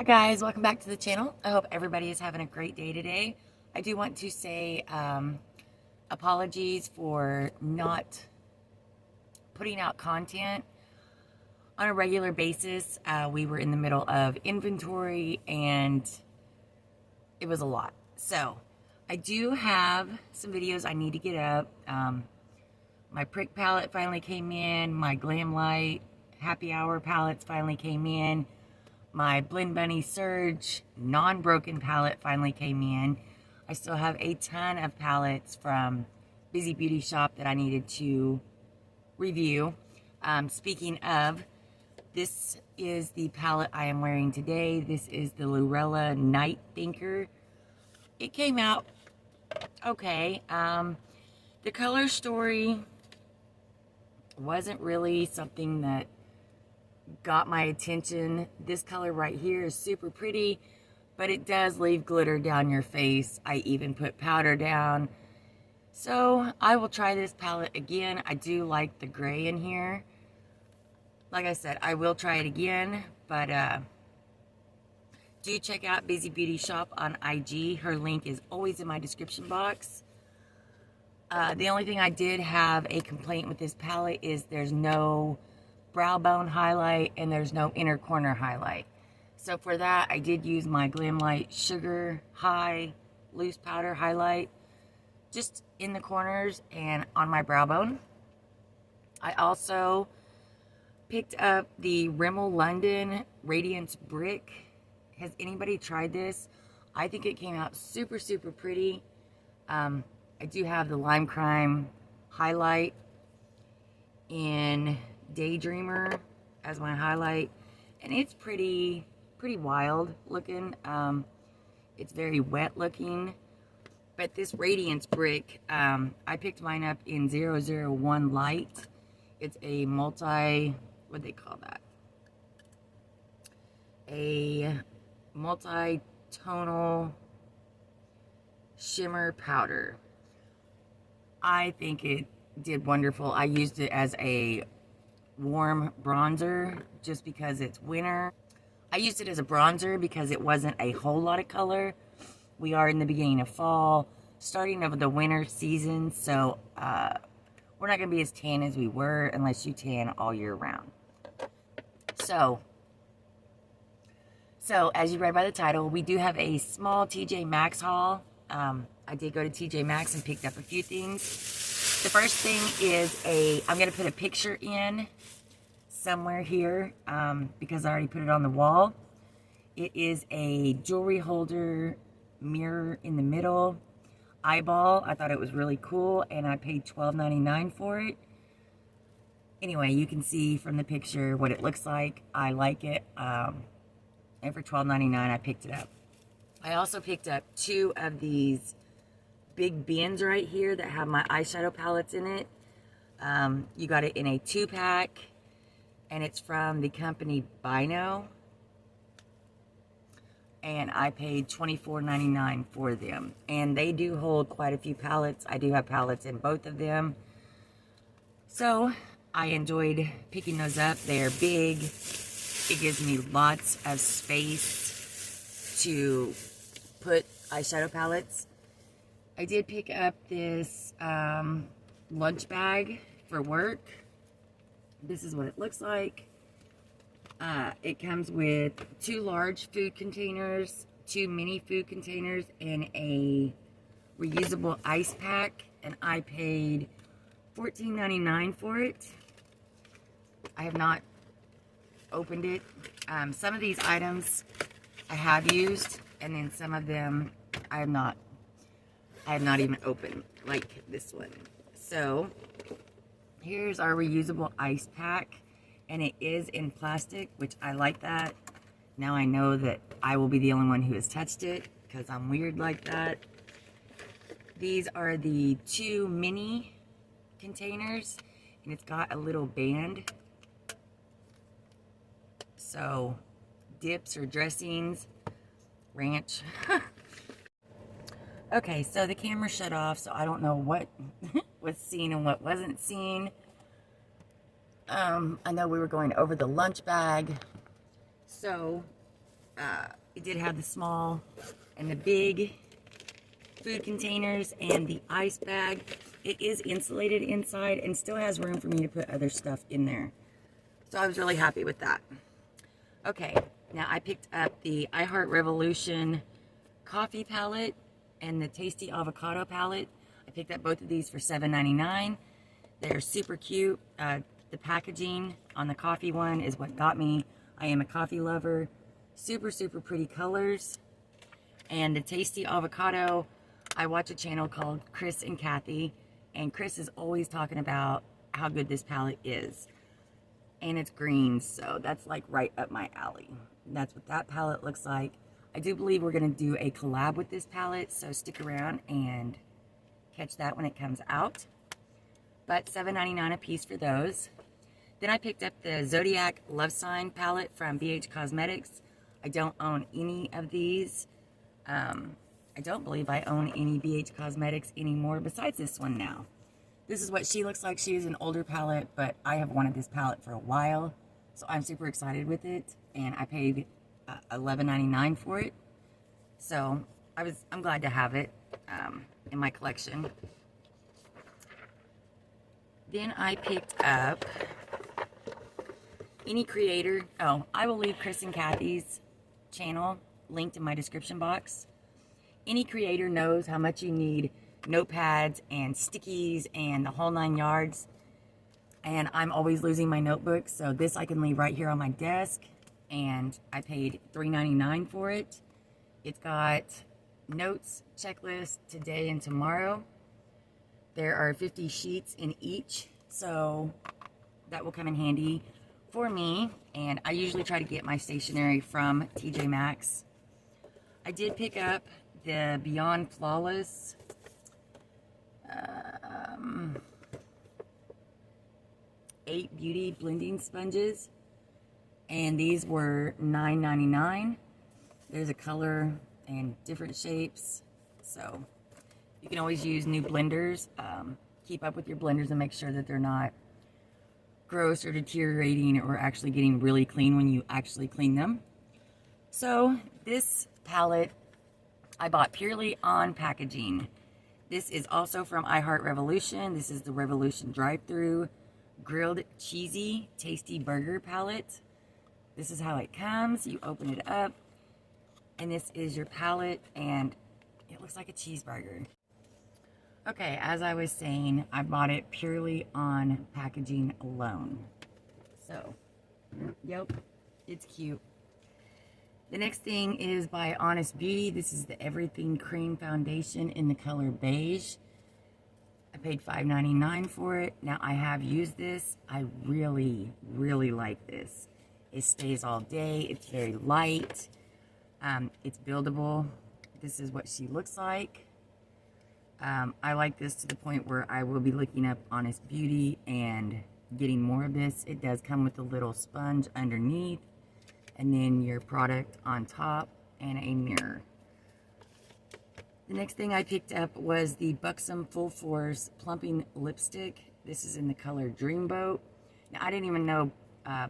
guys, welcome back to the channel. I hope everybody is having a great day today. I do want to say apologies for not putting out content on a regular basis. We were in the middle of inventory and it was a lot. So I do have some videos I need to get up. My prick palette finally came in. My Glam Light Happy Hour palettes finally came in. My Blend Bunny Surge non-broken palette finally came in. I still have a ton of palettes from Bizybeautystore that I needed to review. Speaking of, this is the palette I am wearing today. This is the Lurella Night Thinker. It came out okay. The color story wasn't really something that got my attention. This color right here is super pretty, but it does leave glitter down your face. I even put powder down. So I will try this palette again. I do like the gray in here. Like I said, I will try it again, but do check out Bizybeautystore on IG. Her link is always in my description box. The only thing I did have a complaint with this palette is there's no brow bone highlight and there's no inner corner highlight. So for that, I did use my Glam Light Sugar High Loose Powder Highlight just in the corners and on my brow bone. I also picked up the Rimmel London Radiance Brick. Has anybody tried this? I think it came out super, super pretty. I do have the Lime Crime highlight in Daydreamer as my highlight, and it's pretty wild looking. It's very wet looking, but this Radiance Brick, I picked mine up in 001 Light. It's a what they call that? A multi-tonal shimmer powder. I think it did wonderful. I used it as a warm bronzer just because it's winter. I used it as a bronzer because it wasn't a whole lot of color. We are in the beginning of fall, starting of the winter season, so we're not going to be as tan as we were unless you tan all year round. So as you read by the title, we do have a small TJ Maxx haul. I did go to TJ Maxx and picked up a few things. The first thing is I'm going to put a picture in somewhere here because I already put it on the wall. It is a jewelry holder mirror in the middle eyeball. I thought it was really cool and I paid $12.99 for it. Anyway, you can see from the picture what it looks like. I like it. And for $12.99 I picked it up. I also picked up two of these big bins right here that have my eyeshadow palettes in it. You got it in a 2-pack, and it's from the company Bino, and I paid $24.99 for them, and they do hold quite a few palettes. I do have palettes in both of them, so I enjoyed picking those up. They're big. It gives me lots of space to put eyeshadow palettes. I did pick up this lunch bag for work. This is what it looks like. It comes with 2 large food containers, 2 mini food containers, and a reusable ice pack. And I paid $14.99 for it. I have not opened it. Some of these items I have used, and then some of them I have not even opened, like this one. So here's our reusable ice pack, and it is in plastic, which I like that. Now I know that I will be the only one who has touched it because I'm weird like that. These are the 2 mini containers, and it's got a little band. So dips or dressings, ranch. Okay, so the camera shut off, so I don't know what was seen and what wasn't seen. I know we were going over the lunch bag. So it did have the small and the big food containers and the ice bag. It is insulated inside and still has room for me to put other stuff in there. So I was really happy with that. Okay, now I picked up the I Heart Revolution coffee palette and the Tasty Avocado palette. I picked up both of these for $7.99. They're super cute. The packaging on the coffee one is what got me. I am a coffee lover. Super, super pretty colors. And the Tasty Avocado, I watch a channel called KRIS and Kathy, and KRIS is always talking about how good this palette is. And it's green, so that's like right up my alley. That's what that palette looks like. I do believe we're going to do a collab with this palette, so stick around and catch that when it comes out. But $7.99 a piece for those. Then I picked up the Zodiac Love Sign palette from BH Cosmetics. I don't own any of these. I don't believe I own any BH Cosmetics anymore besides this one now. This is what she looks like. She is an older palette, but I have wanted this palette for a while, so I'm super excited with it, and I paid $11.99 for it. So I'm glad to have it in my collection. Then I picked up any creator. Oh, I will leave KRIS and Kathy's channel linked in my description box. Any creator knows how much you need notepads and stickies and the whole 9 yards. And I'm always losing my notebook, so this I can leave right here on my desk. And I paid $3.99 for it. It's got notes, checklist, today and tomorrow. There are 50 sheets in each, so that will come in handy for me. And I usually try to get my stationery from TJ Maxx. I did pick up the Beyond Flawless eight beauty blending sponges, and these were $9.99. There's a color and different shapes, so you can always use new blenders. Keep up with your blenders and make sure that they're not gross or deteriorating or actually getting really clean when you actually clean them. So this palette I bought purely on packaging. This is also from I Heart Revolution. This is the Revolution Drive-Thru Grilled Cheesy Tasty Burger Palette. This is how it comes. You open it up, and this is your palette, and it looks like a cheeseburger. Okay, as I was saying, I bought it purely on packaging alone. So, yep, it's cute. The next thing is by Honest Beauty. This is the Everything Cream Foundation in the color beige. I paid $5.99 for it. Now, I have used this. I really, really like this. It stays all day. It's very light. It's buildable. This is what she looks like. I like this to the point where I will be looking up Honest Beauty and getting more of this. It does come with a little sponge underneath, and then your product on top, and a mirror. The next thing I picked up was the Buxom Full Force Plumping Lipstick. This is in the color Dreamboat. Now, I didn't even know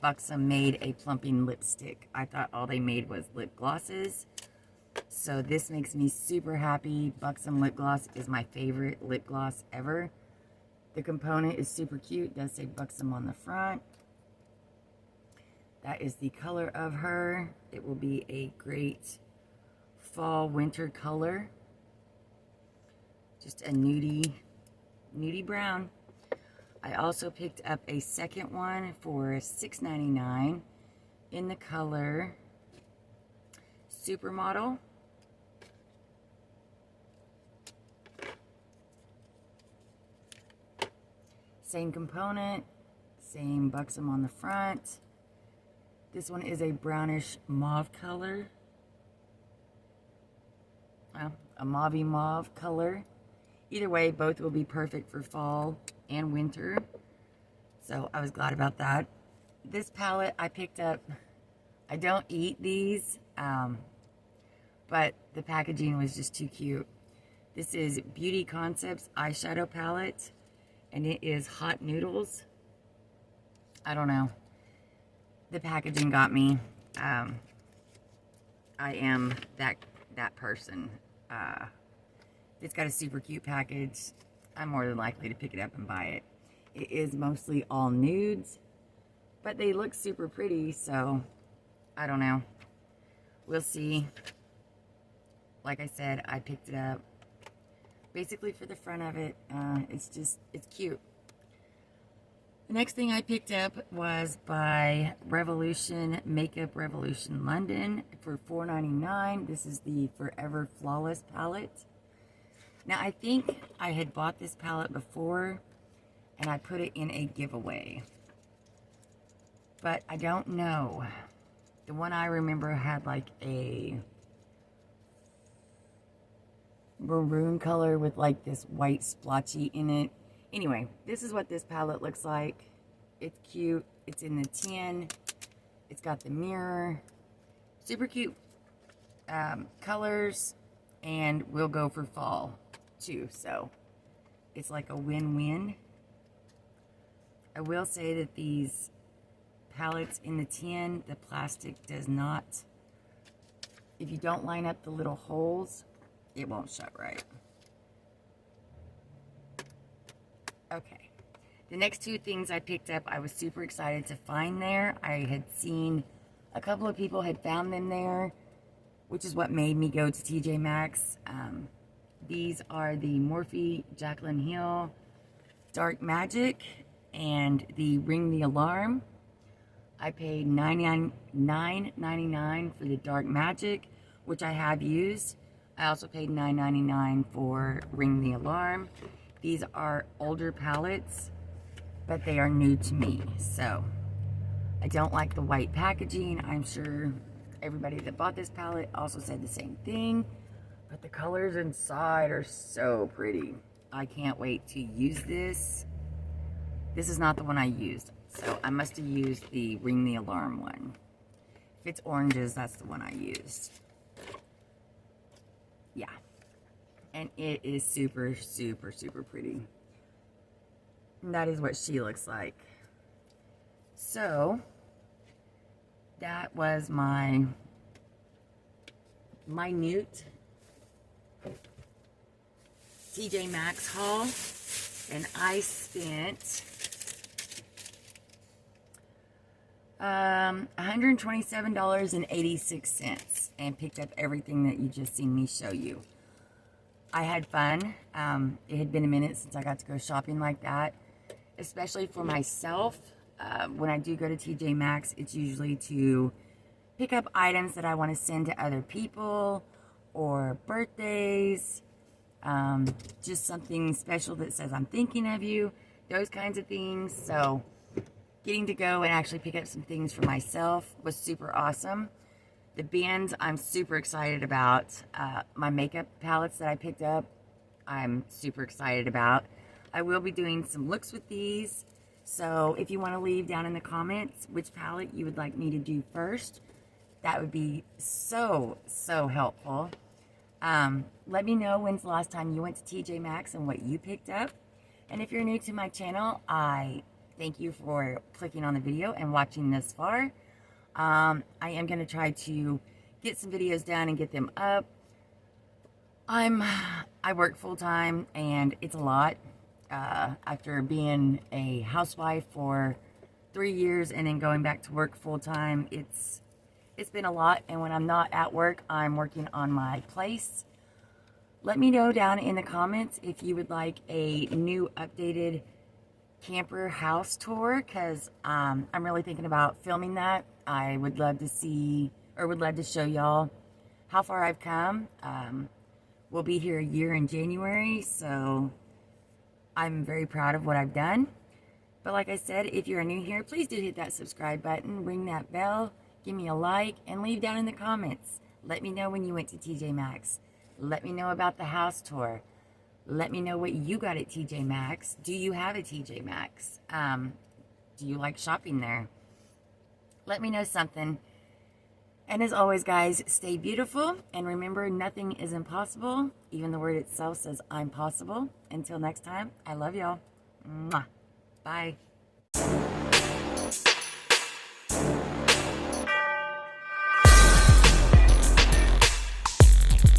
Buxom made a plumping lipstick. I thought all they made was lip glosses. So this makes me super happy. Buxom lip gloss is my favorite lip gloss ever. The component is super cute. It does say Buxom on the front. That is the color of her. It will be a great fall winter color. Just a nudie brown. I also picked up a second one for $6.99 in the color Supermodel. Same component, same Buxom on the front. This one is a brownish mauve color. Well, a mauvey mauve color. Either way, both will be perfect for fall and winter. So I was glad about that. This palette I picked up, I don't eat these, but the packaging was just too cute. This is Beauty Concepts Eyeshadow Palette, and it is Hot Noodles. I don't know. The packaging got me. I am that person. It's got a super cute package. I'm more than likely to pick it up and buy it. It is mostly all nudes, but they look super pretty, so I don't know. We'll see. Like I said, I picked it up basically for the front of it. It's cute. The next thing I picked up was by Revolution, Makeup Revolution London for $4.99. This is the Forever Flawless palette. Now, I think I had bought this palette before, and I put it in a giveaway. But I don't know. The one I remember had like a maroon color with like this white splotchy in it. Anyway, this is what this palette looks like. It's cute. It's in the tin. It's got the mirror. Super cute colors, and will go for fall too. So it's like a win-win. I will say that these palettes in the tin, the plastic does not, if you don't line up the little holes, it won't shut right. Okay, the next two things I picked up, I was super excited to find there. I had seen a couple of people had found them there, which is what made me go to TJ Maxx. These are the Morphe Jaclyn Hill Dark Magic and the Ring the Alarm. I paid $9.99 for the Dark Magic, which I have used. I also paid $9.99 for Ring the Alarm. These are older palettes, but they are new to me. So I don't like the white packaging. I'm sure everybody that bought this palette also said the same thing. But the colors inside are so pretty. I can't wait to use this. This is not the one I used, so I must have used the Ring the Alarm one. If it's oranges, that's the one I used. Yeah. And it is super, super, super pretty. And that is what she looks like. So, that was my minute TJ Maxx haul. And I spent $127.86 and picked up everything that you just seen me show you. I had fun. It had been a minute since I got to go shopping like that, especially for myself. When I do go to TJ Maxx, it's usually to pick up items that I want to send to other people or birthdays, just something special that says I'm thinking of you, those kinds of things. So getting to go and actually pick up some things for myself was super awesome. The bins I'm super excited about. My makeup palettes that I picked up, I'm super excited about. I will be doing some looks with these. So if you want to leave down in the comments which palette you would like me to do first, that would be so, so helpful. Let me know when's the last time you went to TJ Maxx and what you picked up. And if you're new to my channel, I thank you for clicking on the video and watching this far. I am going to try to get some videos done and get them up. I work full-time and it's a lot. After being a housewife for 3 years and then going back to work full-time, it's been a lot. And when I'm not at work, I'm working on my place. Let me know down in the comments if you would like a new updated camper house tour, because I'm really thinking about filming that. I would love to see, or would love to show y'all how far I've come. We'll be here a year in January, so I'm very proud of what I've done. But like I said, if you're new here, please do hit that subscribe button, ring that bell, give me a like, and leave down in the comments. Let me know when you went to TJ Maxx. Let me know about the house tour. Let me know what you got at TJ Maxx. Do you have a TJ Maxx? Do you like shopping there? Let me know something. And as always, guys, stay beautiful. And remember, nothing is impossible. Even the word itself says I'm possible. Until next time, I love y'all. Mwah. Bye.